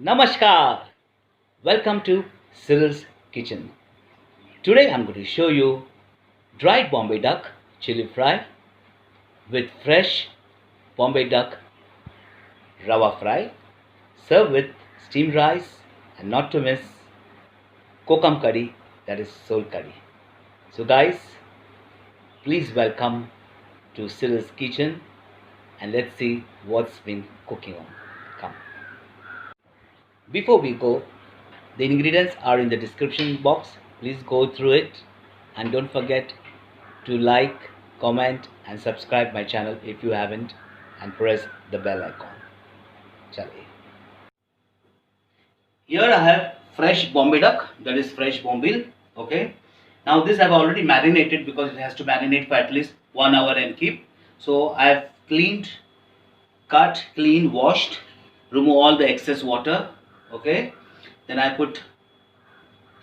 Namaskar. Welcome to Cyril's Kitchen. Today I'm going to show you dried Bombay duck chili fry with fresh Bombay duck rava fry served with steamed rice and not to miss kokum curry, that is soul curry. So guys, please welcome to Cyril's Kitchen and let's see what's been cooking on. Come. Before we go, the ingredients are in the description box. Please go through it and don't forget to like, comment and subscribe my channel if you haven't and press the bell icon. Chaliye. Here I have fresh Bombay duck, that is fresh bombil. Okay. Now this I have already marinated because it has to marinate for at least 1 hour and keep. So I have cleaned, cut, clean, washed, remove all the excess water. Okay. Then I put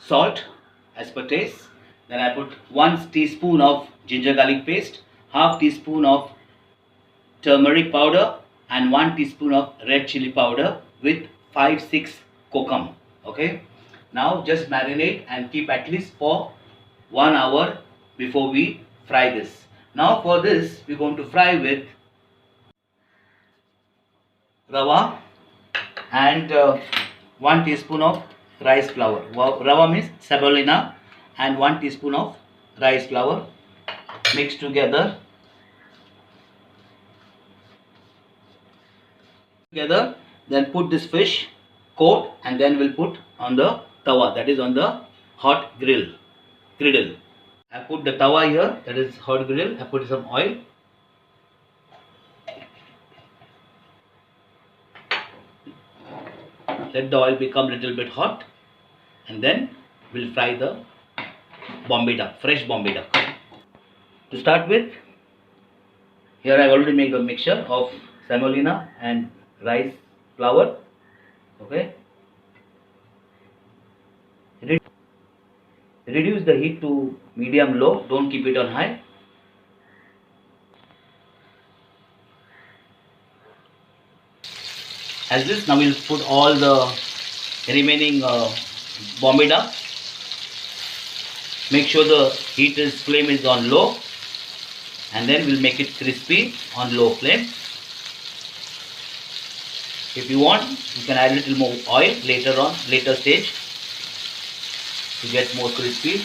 salt as per taste. Then I put 1 teaspoon of ginger garlic paste, half teaspoon of turmeric powder and 1 teaspoon of red chili powder with 5-6 kokum. Okay. Now just marinate and keep at least for 1 hour before we fry this. Now for this we're going to fry with rava and 1 teaspoon of rice flour. Rava means semolina and 1 teaspoon of rice flour. Mix together. Then put this fish, coat, and then we'll put on the tawa, that is on the hot griddle. I put the tawa here, that is hot griddle. I put some oil. Let the oil become little bit hot and then we'll fry the Bombay duck, fresh Bombay duck. To start with, here I already made a mixture of semolina and rice flour. Okay. Reduce the heat to medium low, don't keep it on high. As this, now we'll put all the remaining Bombay duck. Make sure the flame is on low and then we'll make it crispy on low flame. If you want, you can add a little more oil later stage to get more crispy.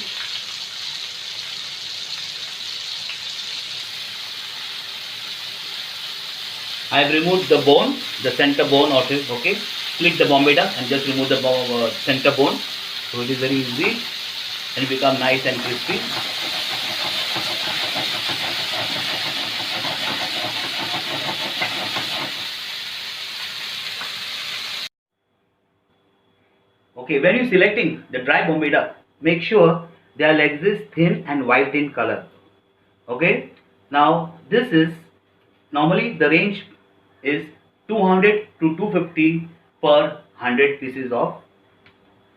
I have removed the bone, the center bone of it. Okay, split the Bombay duck and just remove the center bone. So it is very easy and it become nice and crispy. Okay, when you selecting the dry Bombay duck, make sure their legs is thin and white in color. Okay, now this is normally the range is 200 to 250 per 100 pieces of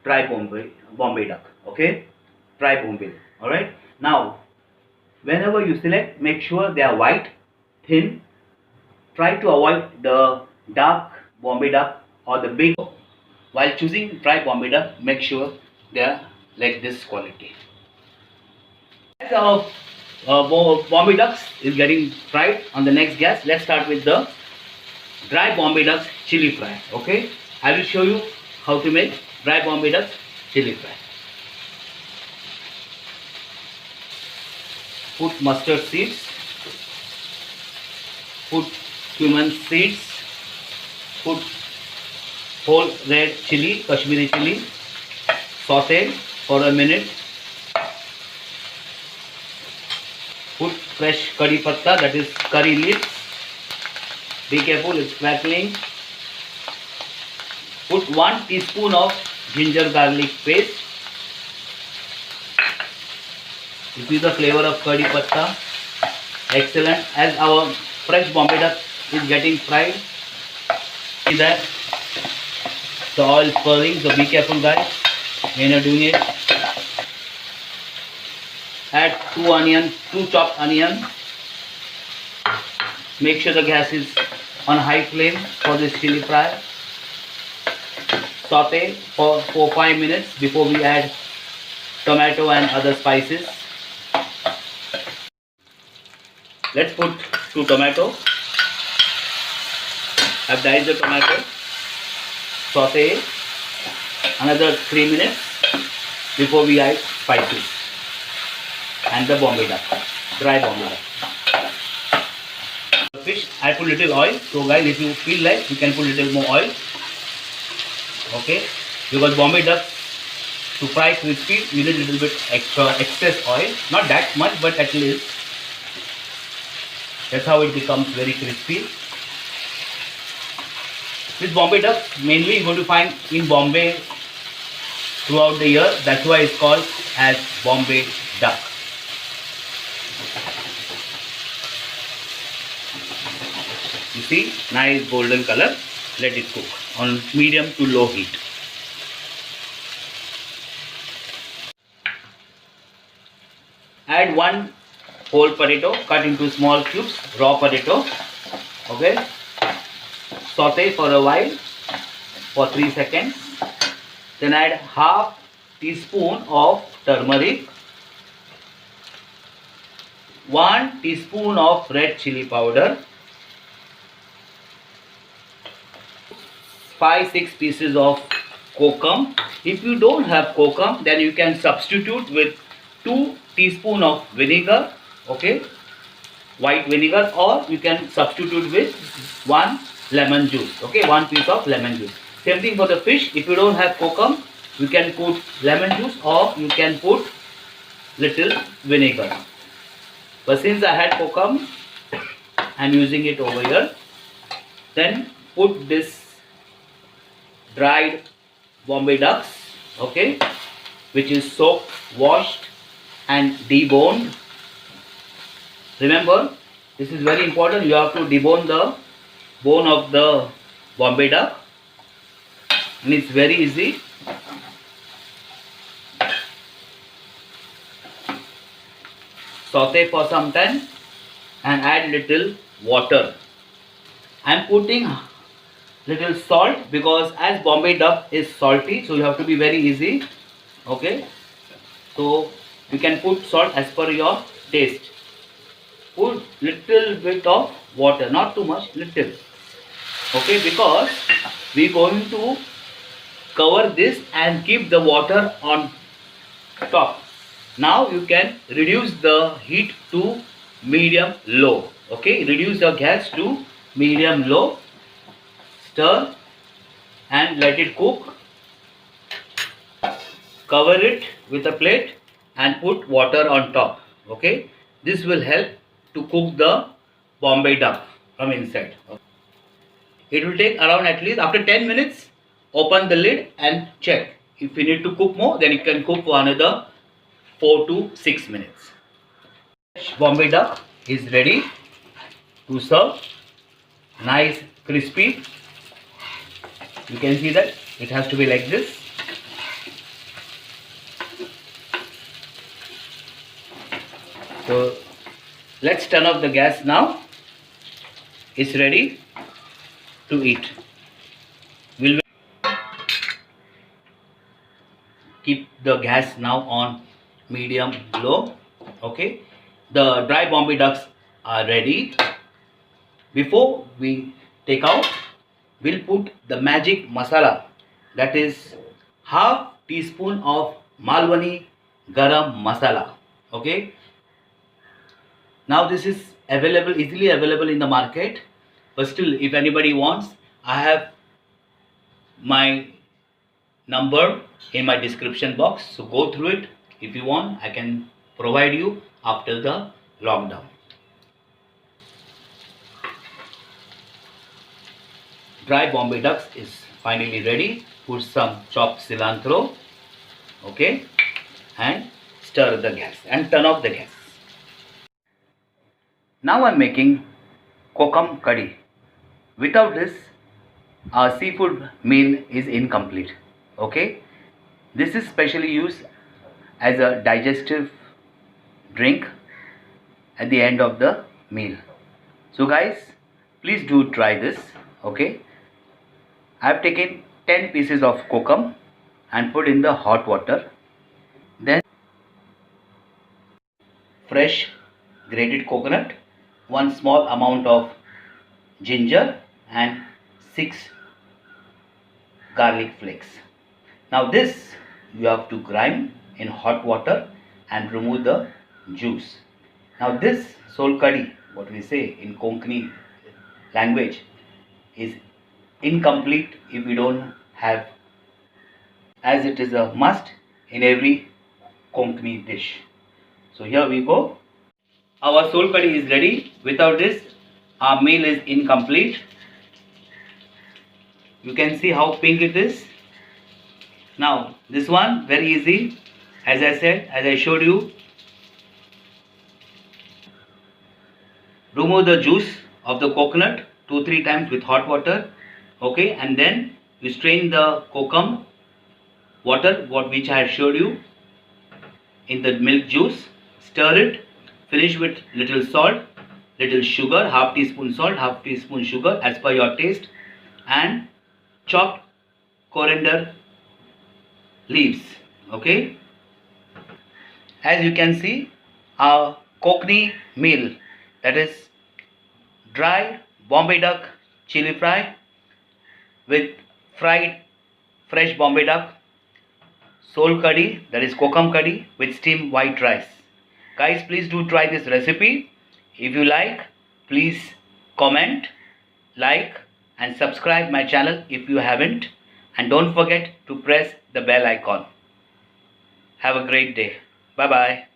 dry Bombay duck. Okay, dry Bombay. All right. Now, whenever you select, make sure they are white, thin. Try to avoid the dark Bombay duck or the big. While choosing dry Bombay duck, make sure they are like this quality. As our Bombay ducks is getting fried on the next gas, let's start with the dry Bombay ducks chili fry. Okay, I will show you how to make dry Bombay ducks chili fry. Put mustard seeds, put cumin seeds, put whole red chili, Kashmiri chili, saute for a minute. Put fresh curry patta, that is curry leaves. Be careful, it's crackling. Put 1 teaspoon of ginger garlic paste. This is the flavor of curry patta. Excellent. As our fresh Bombay duck is getting fried, see that the oil is pouring, so be careful guys when you're doing it. Add 2 chopped onion. Make sure the gas is on high flame for this chili fry. saute for 4-5 minutes before we add tomato and other spices. Let's put 2 tomato. I've diced the tomato. Saute another 3 minutes before we add spices and the Bombay duck, dry Bombay duck. The fish, I put little oil. So guys, if you feel like, you can put little more oil. Okay, because Bombay duck to fry crispy, you need a little bit excess oil. Not that much, but at least. That's how it becomes very crispy. This Bombay duck mainly you're going to find in Bombay throughout the year. That's why it's called as Bombay duck. You see, nice golden color. Let it cook on medium to low heat. Add 1 whole potato cut into small cubes, raw potato. Okay. Saute for a while for 3 seconds. Then add half teaspoon of turmeric, 1 teaspoon of red chili powder, 5-6 pieces of kokum. If you don't have kokum, then you can substitute with 2 teaspoon of vinegar, okay, white vinegar, or you can substitute with 1 lemon juice, okay, 1 piece of lemon juice. Same thing for the fish. If you don't have kokum, you can put lemon juice or you can put little vinegar. But since I had kokum, I am using it over here. Then put this dried Bombay ducks, okay, which is soaked, washed and deboned. Remember, this is very important. You have to debone the bone of the Bombay duck, and it's very easy. Saute for some time and add little water. I am putting little salt because as Bombay duck is salty, so you have to be very easy. Okay, so you can put salt as per your taste. Put little bit of water, not too much, little. Okay, because we are going to cover this and keep the water on top. Now you can reduce the heat to medium low. Okay, reduce the gas to medium low. Stir and let it cook. Cover it with a plate and put water on top. Okay, this will help to cook the Bombay duck from inside. It will take around at least after 10 minutes. Open the lid and check. If you need to cook more, then you can cook for another 4 to 6 minutes. Bombay duck is ready to serve. Nice, crispy. You can see that it has to be like this. So let's turn off the gas now. It's ready to eat. We'll keep the gas now on medium low. Okay, the dry Bombay ducks are ready. Before we take out, we'll put the magic masala, that is half teaspoon of Malwani garam masala. Okay, now this is available, easily available in the market, but still if anybody wants, I have my number in my description box, so go through it. If you want, I can provide you after the lockdown. Dry Bombay ducks is finally ready. Put some chopped cilantro, okay, and stir the gas and turn off the gas. Now I am making kokum curry. Without this, our seafood meal is incomplete. Okay, this is specially used as a digestive drink at the end of the meal. So guys, please do try this. Okay, I have taken 10 pieces of kokum and put in the hot water. Then fresh grated coconut, one small amount of ginger and 6 garlic flakes. Now this you have to grind in hot water and remove the juice. Now this sol curry, what we say in Konkani language, is incomplete if we don't have, as it is a must in every Konkani dish. So here we go. Our sol curry is ready. Without this, our meal is incomplete. You can see how pink it is. Now this one very easy. As I said, as I showed you, remove the juice of the coconut 2-3 times with hot water. Okay, and then you strain the kokum water which I had showed you in the milk juice. Stir it. Finish with little salt, little sugar, half teaspoon salt, half teaspoon sugar as per your taste, and chopped coriander leaves. Okay, as you can see, our Konkani meal, that is dry Bombay duck chili fry with fried fresh Bombay duck, sol curry, that is kokum curry with steamed white rice. Guys, please do try this recipe. If you like, please comment, like and subscribe my channel if you haven't, and don't forget to press the bell icon. Have a great day. Bye bye.